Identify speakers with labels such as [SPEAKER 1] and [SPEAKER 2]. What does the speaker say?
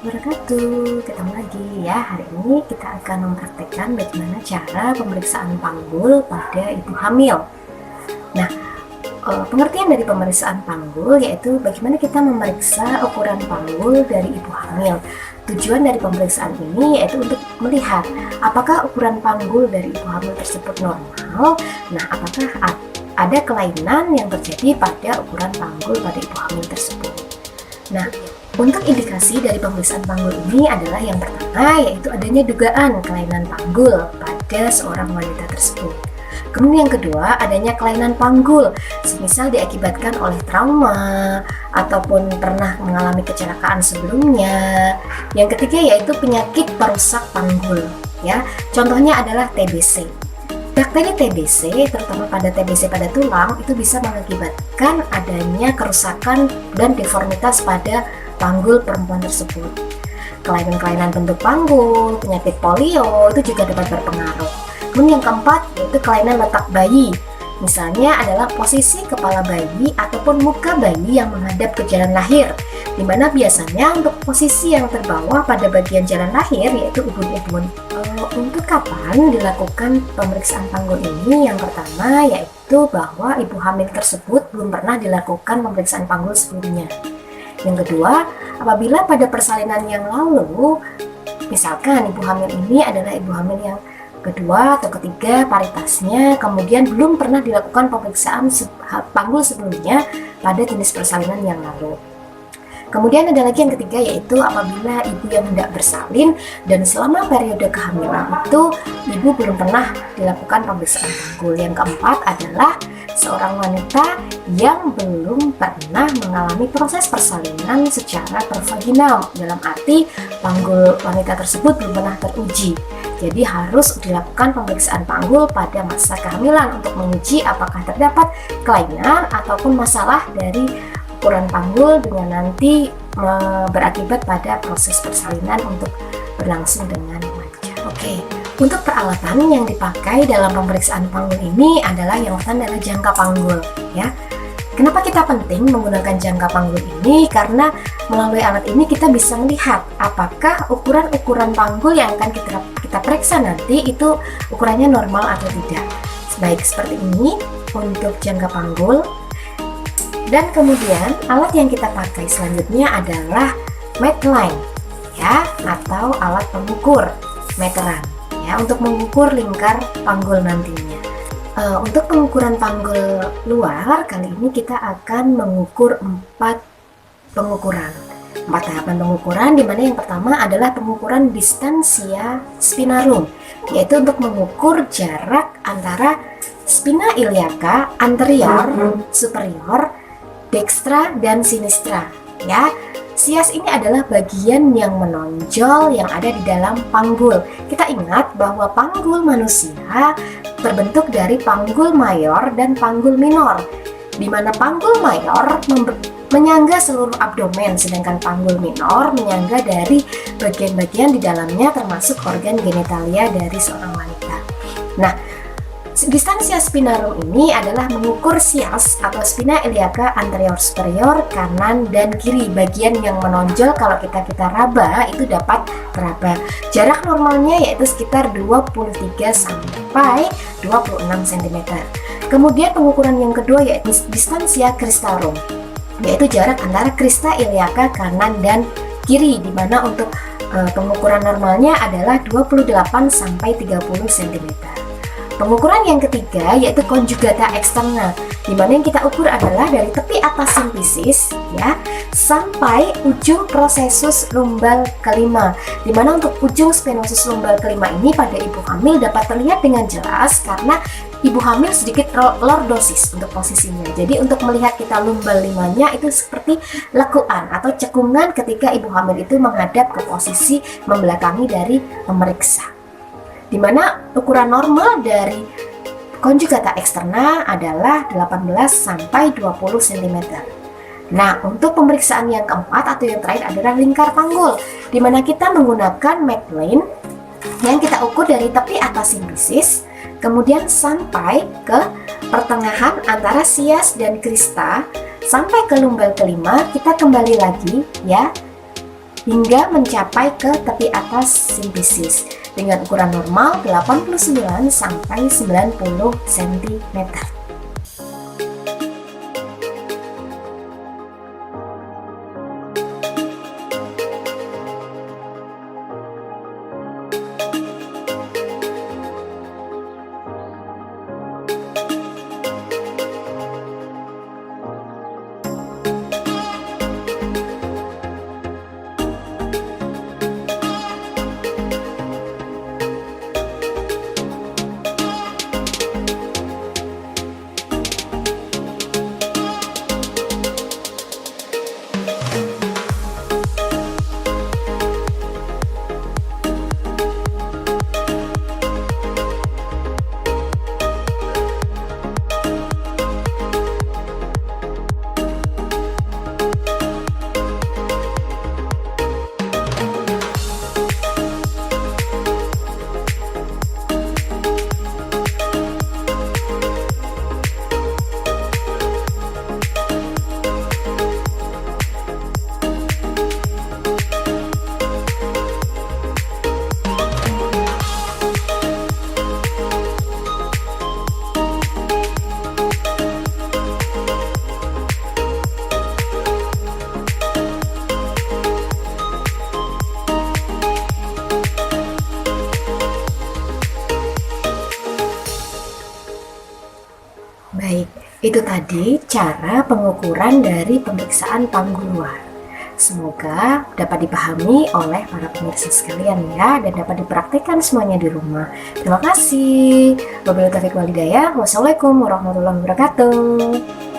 [SPEAKER 1] wabarakatuh. Ketemu lagi ya. Hari ini kita akan mempraktekkan bagaimana cara pemeriksaan panggul pada ibu hamil. Nah, pengertian dari pemeriksaan panggul yaitu bagaimana kita memeriksa ukuran panggul dari ibu hamil. Tujuan dari pemeriksaan ini yaitu untuk melihat apakah ukuran panggul dari ibu hamil tersebut normal. Nah, apakah ada kelainan yang terjadi pada ukuran panggul pada ibu hamil tersebut. Nah, untuk indikasi dari pemeriksaan panggul ini adalah yang pertama yaitu adanya dugaan kelainan panggul pada seorang wanita tersebut. Kemudian yang kedua adanya kelainan panggul, semisal diakibatkan oleh trauma ataupun pernah mengalami kecelakaan sebelumnya. Yang ketiga yaitu penyakit perusak panggul, ya. Contohnya adalah TBC. Bakteri TBC, terutama pada TBC pada tulang, itu bisa mengakibatkan adanya kerusakan dan deformitas pada panggul perempuan tersebut. Kelainan-kelainan bentuk panggul, penyakit polio itu juga dapat berpengaruh. Kemudian yang keempat yaitu kelainan letak bayi. Misalnya adalah posisi kepala bayi ataupun muka bayi yang menghadap ke jalan lahir, di mana biasanya untuk posisi yang terbawah pada bagian jalan lahir yaitu ubun-ubun. Untuk kapan dilakukan pemeriksaan panggul ini? Yang pertama yaitu bahwa ibu hamil tersebut belum pernah dilakukan pemeriksaan panggul sebelumnya. Yang kedua, apabila pada persalinan yang lalu, misalkan ibu hamil ini adalah ibu hamil yang kedua atau ketiga paritasnya, kemudian belum pernah dilakukan pemeriksaan panggul sebelumnya pada jenis persalinan yang lalu. Kemudian ada lagi yang ketiga yaitu apabila ibu yang hendak bersalin dan selama periode kehamilan itu ibu belum pernah dilakukan pemeriksaan panggul. Yang keempat adalah seorang wanita yang belum pernah mengalami proses persalinan secara pervaginal, dalam arti panggul wanita tersebut belum pernah teruji. Jadi harus dilakukan pemeriksaan panggul pada masa kehamilan untuk menguji apakah terdapat kelainan ataupun masalah dari ukuran panggul dengan nanti berakibat pada proses persalinan untuk berlangsung dengan lancar. Oke, untuk peralatan yang dipakai dalam pemeriksaan panggul ini adalah yang pertama adalah jangka panggul, ya. Kenapa kita penting menggunakan jangka panggul ini? Karena melalui alat ini kita bisa melihat apakah ukuran-ukuran panggul yang akan kita periksa nanti itu ukurannya normal atau tidak. Baik seperti ini untuk jangka panggul. Dan kemudian alat yang kita pakai selanjutnya adalah medline, ya, atau alat pengukur meteran, ya, untuk mengukur lingkar panggul nantinya. Untuk pengukuran panggul luar kali ini kita akan mengukur 4 tahapan pengukuran, di mana yang pertama adalah pengukuran distansia spinarum, yaitu untuk mengukur jarak antara spina iliaca anterior, superior, dextra dan sinistra, ya. Sias ini adalah bagian yang menonjol yang ada di dalam panggul. Kita ingat bahwa panggul manusia terbentuk dari panggul mayor dan panggul minor, di mana panggul mayor menyangga seluruh abdomen, sedangkan panggul minor menyangga dari bagian-bagian di dalamnya termasuk organ genitalia dari seorang wanita. Nah, distansia spinarum ini adalah mengukur sias atau spina iliaca anterior superior kanan dan kiri. Bagian yang menonjol kalau kita raba itu dapat teraba. Jarak normalnya yaitu sekitar 23 sampai 26 cm. Kemudian pengukuran yang kedua yaitu distansia cristarum, yaitu jarak antara crista iliaca kanan dan kiri, di mana untuk pengukuran normalnya adalah 28 sampai 30 cm. Pengukuran yang ketiga yaitu conjugata externa, di mana yang kita ukur adalah dari tepi atas simfisis, ya, sampai ujung processus lumbal kelima, di mana untuk ujung stenosis lumbal kelima ini pada ibu hamil dapat terlihat dengan jelas karena ibu hamil sedikit lordosis untuk posisinya. Jadi untuk melihat kita lumbal limanya itu seperti lekuan atau cekungan ketika ibu hamil itu menghadap ke posisi membelakangi dari pemeriksa, di mana ukuran normal dari conjugata externa adalah 18 sampai 20 cm. Nah, untuk pemeriksaan yang keempat atau yang terakhir adalah lingkar panggul, di mana kita menggunakan medline yang kita ukur dari tepi atas simfisis, kemudian sampai ke pertengahan antara sias dan crista, sampai ke lumbal kelima. Kita kembali lagi, ya, hingga mencapai ke tepi atas simpisis dengan ukuran normal 89 sampai 90 cm. Baik, itu tadi cara pengukuran dari pemeriksaan panggul luar. Semoga dapat dipahami oleh para pemirsa sekalian ya, dan dapat dipraktikkan semuanya di rumah. Terima kasih. Wabillahi taufiq wal hidayah. Wassalamualaikum warahmatullahi wabarakatuh.